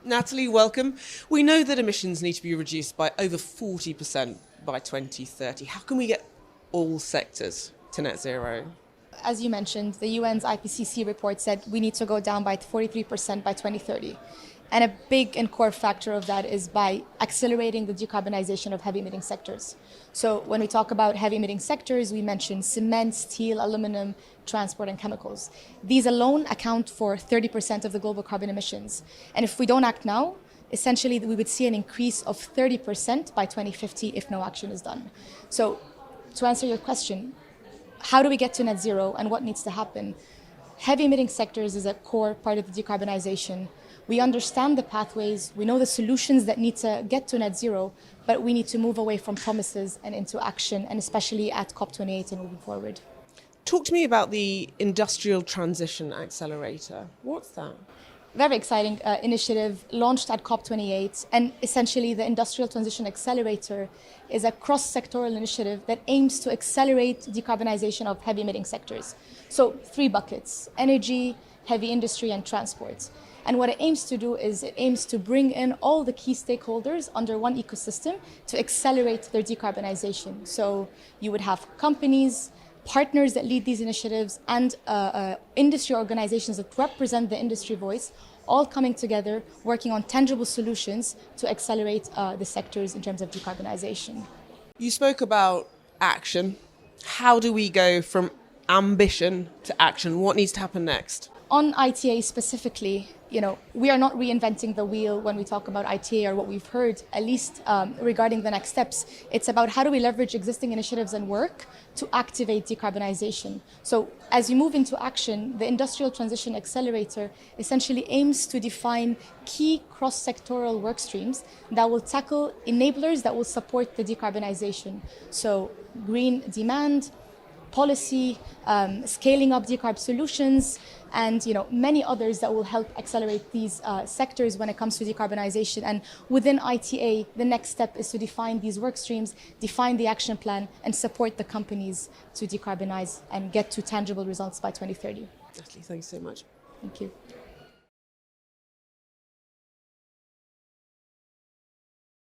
Natalie, welcome. We know that emissions need to be reduced by over 40% by 2030. How can we get all sectors to net zero? As you mentioned, the UN's IPCC report said we need to go down by 43% by 2030. And a big and core factor of that is by accelerating the decarbonization of heavy emitting sectors. So when we talk about heavy emitting sectors, we mention cement, steel, aluminum, transport, and chemicals. These alone account for 30% of the global carbon emissions. And if we don't act now, essentially we would see an increase of 30% by 2050 if no action is done. So to answer your question, how do we get to net zero and what needs to happen? Heavy emitting sectors is a core part of the decarbonization. We understand the pathways, we know the solutions that need to get to net zero, but we need to move away from promises and into action, and especially at COP28 and moving forward. Talk to me about the Industrial Transition Accelerator. What's that? Very exciting initiative launched at COP28, and essentially the Industrial Transition Accelerator is a cross-sectoral initiative that aims to accelerate decarbonization of heavy emitting sectors. So 3 buckets: energy, heavy industry, and transport. And what it aims to do is it aims to bring in all the key stakeholders under one ecosystem to accelerate their decarbonization. So you would have companies, partners that lead these initiatives, and industry organizations that represent the industry voice, all coming together, working on tangible solutions to accelerate the sectors in terms of decarbonization. You spoke about action. How do we go from ambition to action? What needs to happen next? On ITA specifically, we are not reinventing the wheel when we talk about ITA or what we've heard, at least regarding the next steps. It's about how do we leverage existing initiatives and work to activate decarbonization. So as you move into action, the Industrial Transition Accelerator essentially aims to define key cross-sectoral work streams that will tackle enablers that will support the decarbonization. So green demand, policy, scaling up decarb solutions, and many others that will help accelerate these sectors when it comes to decarbonization. And within ITA, the next step is to define these work streams, define the action plan, and support the companies to decarbonize and get to tangible results by 2030. Natalie, thanks so much. Thank you.